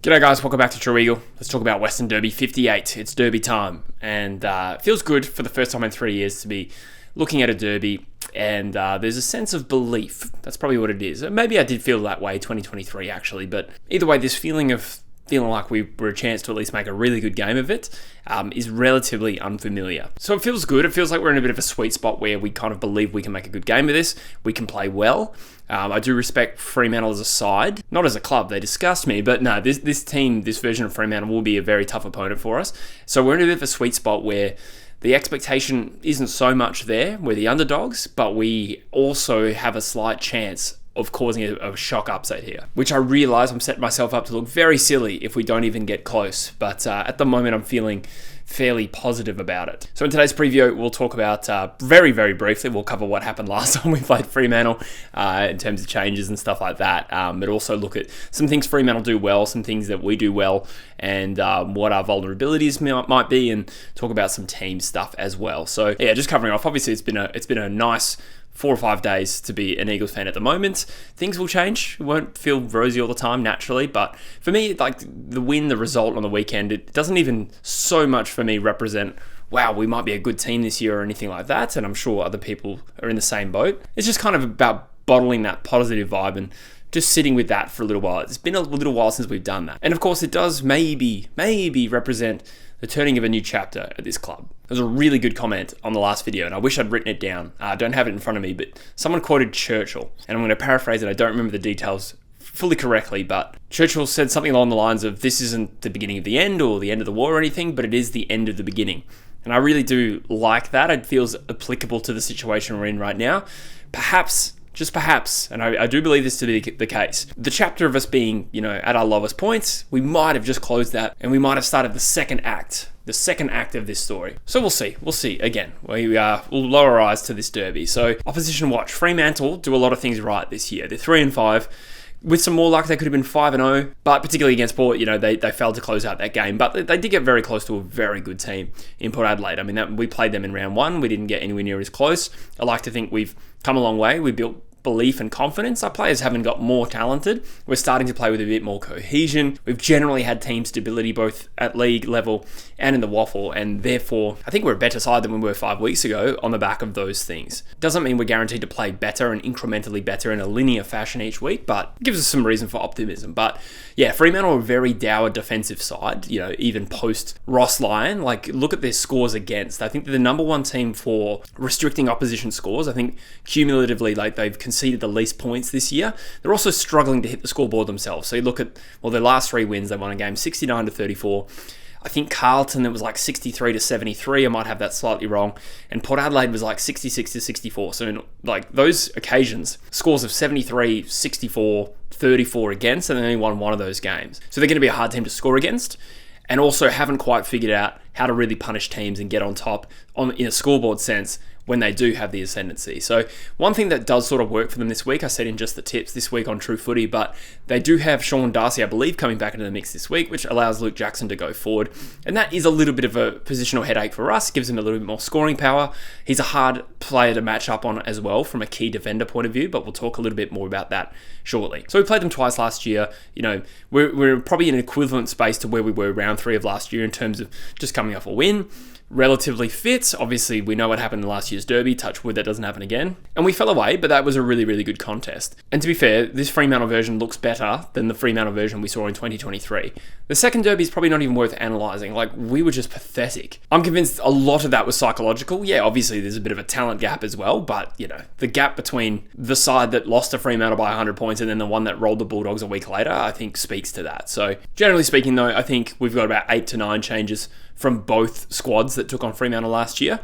G'day guys, welcome back to True Eagle. Let's talk about Western Derby 58. It's Derby time, and it feels good for the first time in 3 years to be looking at a Derby, and there's a sense of belief. That's probably what it is. Maybe I did feel that way 2023 actually, but either way, this feeling of feeling like we were a chance to at least make a really good game of it is relatively unfamiliar. So it feels good. It feels like we're in a bit of a sweet spot where we kind of believe we can make a good game of this. We can play well. I do respect Fremantle as a side, not as a club. They disgust me, but no, this team, this version of Fremantle will be a very tough opponent for us. So we're in a bit of a sweet spot where the expectation isn't so much there. We're the underdogs, but we also have a slight chance of causing a shock upset here, which I realise I'm setting myself up to look very silly if we don't even get close. But at the moment, I'm feeling fairly positive about it. So in today's preview, we'll talk about, very, very briefly, we'll cover what happened last time we played Fremantle in terms of changes and stuff like that, but also look at some things Fremantle do well, some things that we do well, and what our vulnerabilities might be, and talk about some team stuff as well. So yeah, just covering off, obviously it's been a nice 4 or 5 days to be an Eagles fan at the moment. Things will change. It won't feel rosy all the time, naturally, but for me, like the win, the result on the weekend, it doesn't even so much for me represent, wow, we might be a good team this year or anything like that, and I'm sure other people are in the same boat. It's just kind of about bottling that positive vibe and just sitting with that for a little while. It's been a little while since we've done that. And of course, it does maybe represent the turning of a new chapter at this club. There was a really good comment on the last video, and I wish I'd written it down. I don't have it in front of me, but someone quoted Churchill, and I'm going to paraphrase it. I don't remember the details fully correctly, but Churchill said something along the lines of, this isn't the beginning of the end or the end of the war or anything, but it is the end of the beginning. And I really do like that. It feels applicable to the situation we're in right now. Perhaps, just perhaps, and I do believe this to be the case, the chapter of us being, at our lowest points, we might have just closed that, and we might have started the second act of this story. So we'll see. Again, we'll lower our eyes to this Derby. So opposition watch, Fremantle do a lot of things right this year. They're 3-5. With some more luck, they could have been 5-0, but particularly against Port, they failed to close out that game. But they did get very close to a very good team in Port Adelaide. I mean, we played them in round 1. We didn't get anywhere near as close. I like to think we've come a long way. We built belief and confidence. Our players haven't got more talented. We're starting to play with a bit more cohesion. We've generally had team stability both at league level and in the waffle, and therefore I think we're a better side than we were 5 weeks ago on the back of those things. Doesn't mean we're guaranteed to play better and incrementally better in a linear fashion each week, but gives us some reason for optimism. But yeah, Fremantle are a very dour defensive side, even post Ross Lyon. Like, look at their scores against. I think they're the number one team for restricting opposition scores. I think cumulatively, they've conceded the least points this year. They're also struggling to hit the scoreboard themselves. So you look at, their last 3 wins, they won a game 69-34. I think Carlton, it was 63-73. I might have that slightly wrong. And Port Adelaide was 66-64. So in those occasions, scores of 73, 64, 34 against, and they only won one of those games. So they're going to be a hard team to score against, and also haven't quite figured out how to really punish teams and get on top in a scoreboard sense when they do have the ascendancy. So one thing that does sort of work for them this week, I said in just the tips this week on True Footy, but they do have Sean Darcy, I believe, coming back into the mix this week, which allows Luke Jackson to go forward. And that is a little bit of a positional headache for us, gives him a little bit more scoring power. He's a hard player to match up on as well from a key defender point of view, but we'll talk a little bit more about that shortly. So we played them twice last year. We're probably in an equivalent space to where we were round 3 of last year in terms of just coming off a win. Relatively fit. Obviously, we know what happened in last year's Derby. Touch wood, that doesn't happen again. And we fell away, but that was a really, really good contest. And to be fair, this Fremantle version looks better than the Fremantle version we saw in 2023. The second Derby is probably not even worth analysing. We were just pathetic. I'm convinced a lot of that was psychological. Yeah, obviously, there's a bit of a talent gap as well, but, the gap between the side that lost to Fremantle by 100 points and then the one that rolled the Bulldogs a week later, I think speaks to that. So, generally speaking, though, I think we've got about 8 to 9 changes from both squads that took on Fremantle last year.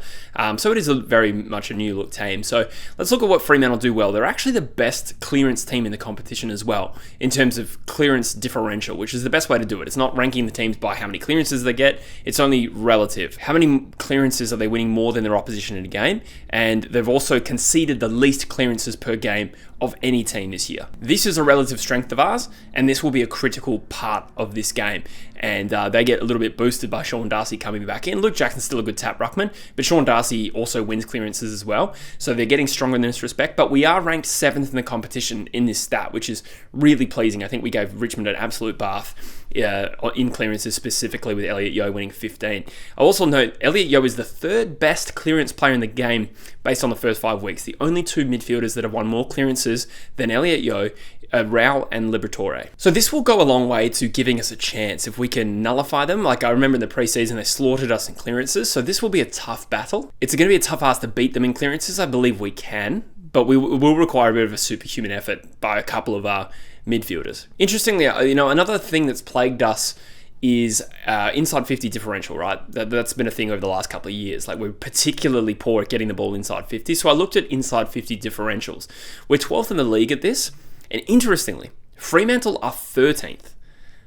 So it is very much a new look team. So let's look at what Fremantle do well. They're actually the best clearance team in the competition as well, in terms of clearance differential, which is the best way to do it. It's not ranking the teams by how many clearances they get, it's only relative. How many clearances are they winning more than their opposition in a game? And they've also conceded the least clearances per game of any team this year. This is a relative strength of ours, and this will be a critical part of this game. And they get a little bit boosted by Sean Darcy Darcy coming back in. Luke Jackson's still a good tap ruckman, but Sean Darcy also wins clearances as well. So they're getting stronger in this respect, but we are ranked 7th in the competition in this stat, which is really pleasing. I think we gave Richmond an absolute bath in clearances, specifically with Elliot Yeo winning 15. I'll also note Elliot Yeo is the 3rd best clearance player in the game based on the first 5 weeks. The only 2 midfielders that have won more clearances than Elliot Yeo, Rao and Liberatore. So this will go a long way to giving us a chance if we can nullify them. Like I remember in the preseason, they slaughtered us in clearances. So this will be a tough battle. It's going to be a tough ask to beat them in clearances. I believe we can, but we will require a bit of a superhuman effort by a couple of our midfielders. Interestingly, another thing that's plagued us is inside 50 differential, right? That's been a thing over the last couple of years. Like we're particularly poor at getting the ball inside 50. So I looked at inside 50 differentials. We're 12th in the league at this. And interestingly, Fremantle are 13th.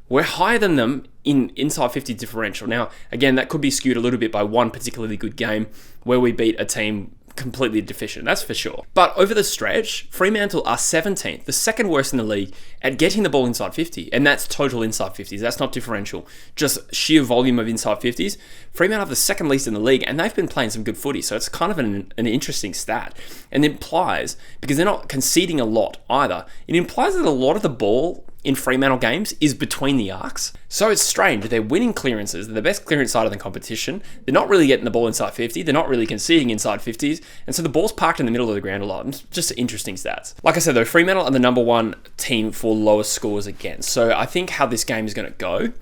We're higher than them in inside 50 differential. Now, again, that could be skewed a little bit by one particularly good game where we beat a team completely deficient, that's for sure. But over the stretch, Fremantle are 17th, the 2nd worst in the league at getting the ball inside 50, and that's total inside 50s. That's not differential, just sheer volume of inside 50s. Fremantle have the 2nd least in the league, and they've been playing some good footy, so it's kind of an interesting stat. And it implies, because they're not conceding a lot either, it implies that a lot of the ball in Fremantle games is between the arcs. So it's strange. They're winning clearances. They're the best clearance side of the competition. They're not really getting the ball inside 50. They're not really conceding inside 50s. And so the ball's parked in the middle of the ground a lot. It's just interesting stats. Like I said, though, Fremantle are the number 1 team for lowest scores against. So I think how this game is going to go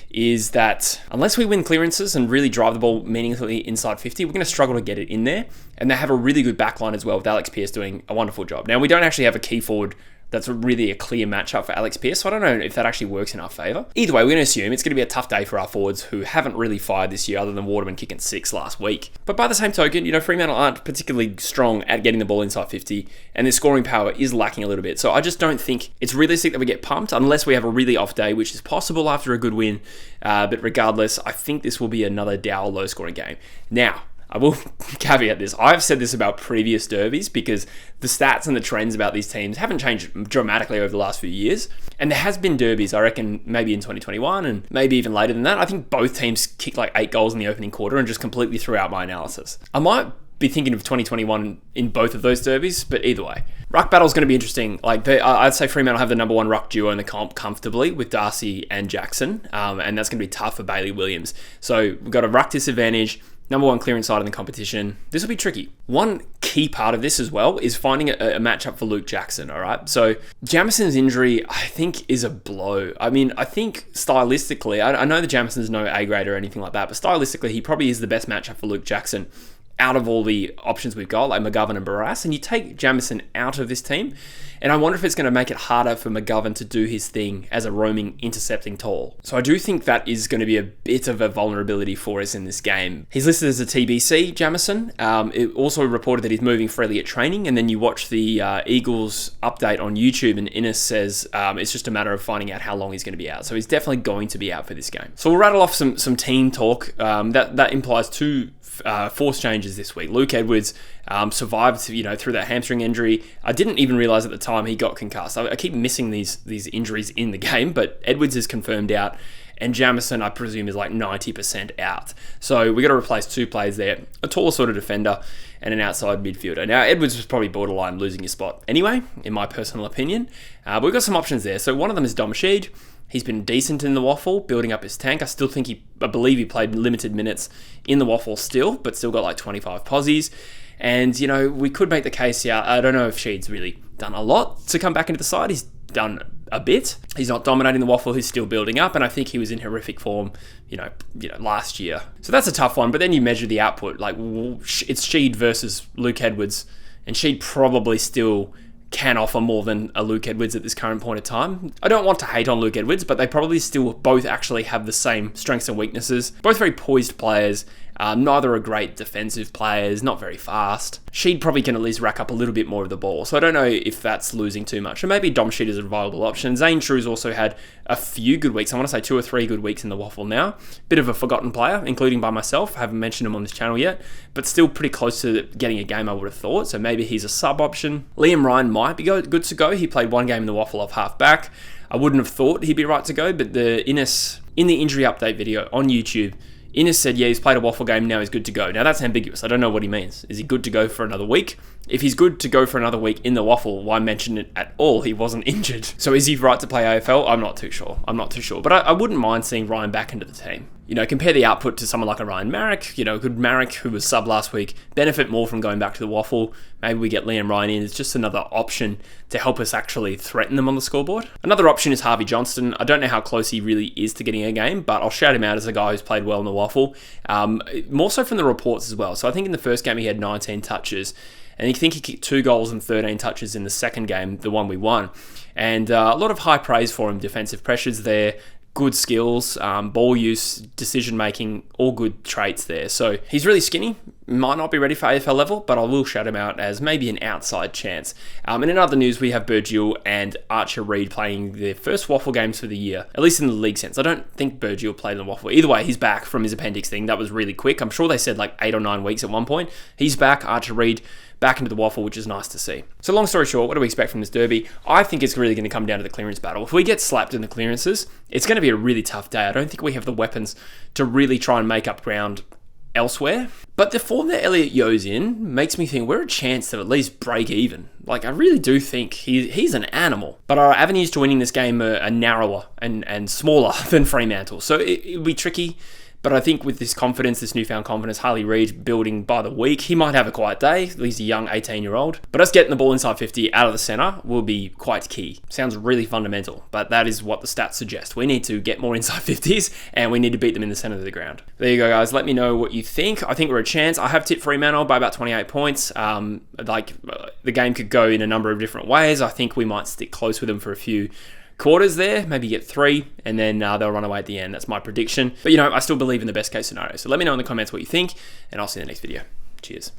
is that unless we win clearances and really drive the ball meaningfully inside 50, we're going to struggle to get it in there. And they have a really good backline as well, with Alex Pearce doing a wonderful job. Now, we don't actually have a key forward that's really a clear matchup for Alex Pearce, so I don't know if that actually works in our favour. Either way, we're going to assume it's going to be a tough day for our forwards who haven't really fired this year other than Waterman kicking 6 last week. But by the same token, Fremantle aren't particularly strong at getting the ball inside 50, and their scoring power is lacking a little bit. So I just don't think it's realistic that we get pumped unless we have a really off day, which is possible after a good win. But regardless, I think this will be another dour low-scoring game. Now, I will caveat this. I've said this about previous derbies because the stats and the trends about these teams haven't changed dramatically over the last few years. And there has been derbies, I reckon, maybe in 2021 and maybe even later than that. I think both teams kicked like 8 goals in the opening quarter and just completely threw out my analysis. I might be thinking of 2021 in both of those derbies, but either way. Ruck battle's going to be interesting. I'd say Fremantle have the number 1 ruck duo in the comp comfortably with Darcy and Jackson, and that's going to be tough for Bailey Williams. So we've got a ruck disadvantage, number 1 clearance side in the competition. This will be tricky. One key part of this as well is finding a matchup for Luke Jackson, all right? So Jamison's injury, I think, is a blow. I mean, I think stylistically, I know that Jamison's no A grade or anything like that, but stylistically, he probably is the best matchup for Luke Jackson out of all the options we've got, like McGovern and Barras, and you take Jamison out of this team, and I wonder if it's going to make it harder for McGovern to do his thing as a roaming, intercepting tall. So I do think that is going to be a bit of a vulnerability for us in this game. He's listed as a TBC, Jamison. It also reported that he's moving freely at training, and then you watch the Eagles update on YouTube, and Innes says it's just a matter of finding out how long he's going to be out. So he's definitely going to be out for this game. So we'll rattle off some team talk. That implies 2 force changes this week. Luke Edwards survived, through that hamstring injury. I didn't even realize at the time he got concussed. I keep missing these injuries in the game, but Edwards is confirmed out, and Jamison, I presume, is like 90% out. So we got to replace 2 players there, a taller sort of defender and an outside midfielder. Now, Edwards was probably borderline losing his spot anyway, in my personal opinion. But we've got some options there. So one of them is Dom Sheed. He's been decent in the Waffle, building up his tank. I believe he played limited minutes in the Waffle still, but still got like 25 posies. And, we could make the case here. I don't know if Sheed's really done a lot to come back into the side. He's done a bit. He's not dominating the Waffle. He's still building up. And I think he was in horrific form, last year. So that's a tough one. But then you measure the output. Like, it's Sheed versus Luke Edwards. And Sheed probably still can offer more than a Luke Edwards at this current point of time. I don't want to hate on Luke Edwards, but they probably still both actually have the same strengths and weaknesses. Both very poised players. Neither are great defensive players, not very fast. Sheed probably can at least rack up a little bit more of the ball, so I don't know if that's losing too much. And maybe Dom Sheed is a viable option. Zane True's also had a few good weeks. I want to say 2 or 3 good weeks in the Waffle now. Bit of a forgotten player, including by myself. I haven't mentioned him on this channel yet, but still pretty close to getting a game, I would have thought. So maybe he's a sub option. Liam Ryan might be good to go. He played 1 game in the Waffle off half back. I wouldn't have thought he'd be right to go, but the Innes in the injury update video on YouTube, Innes said, yeah, he's played a waffle game, now he's good to go. Now that's ambiguous. I don't know what he means. Is he good to go for another week? If he's good to go for another week in the waffle, why mention it at all? He wasn't injured. So is he right to play AFL? I'm not too sure. But I wouldn't mind seeing Ryan back into the team. Compare the output to someone like a Ryan Marrick. Could Marrick, who was sub last week, benefit more from going back to the waffle? Maybe we get Liam Ryan in. It's just another option to help us actually threaten them on the scoreboard. Another option is Harvey Johnston. I don't know how close he really is to getting a game, but I'll shout him out as a guy who's played well in the waffle. More so from the reports as well. So I think in the first game he had 19 touches. And I think he kicked 2 goals and 13 touches in the second game, the one we won. And a lot of high praise for him. Defensive pressures there, good skills, ball use, decision-making, all good traits there. So he's really skinny. Might not be ready for AFL level, but I will shout him out as maybe an outside chance. And in other news, we have Burgill and Archer Reid playing their first waffle games for the year, at least in the league sense. I don't think Burgill played in the waffle. Either way, he's back from his appendix thing. That was really quick. I'm sure they said like 8 or 9 weeks at one point. He's back, Archer Reid, back into the waffle, which is nice to see. So long story short, what do we expect from this derby? I think it's really going to come down to the clearance battle. If we get slapped in the clearances, it's going to be a really tough day. I don't think we have the weapons to really try and make up ground elsewhere. But the form that Elliot Yeo's in makes me think we're a chance to at least break even. Like, I really do think he's an animal. But our avenues to winning this game are narrower and smaller than Fremantle. So it'll be tricky. But I think with this confidence, this newfound confidence, Harley Reid building by the week, he might have a quiet day. He's a young 18-year-old. But us getting the ball inside 50 out of the centre will be quite key. Sounds really fundamental, but that is what the stats suggest. We need to get more inside 50s, and we need to beat them in the centre of the ground. There you go, guys. Let me know what you think. I think we're a chance. I have tipped Fremantle by about 28 points. The game could go in a number of different ways. I think we might stick close with them for a few quarters there, maybe get 3, and then they'll run away at the end. That's my prediction. But I still believe in the best case scenario. So let me know in the comments what you think, and I'll see you in the next video. Cheers.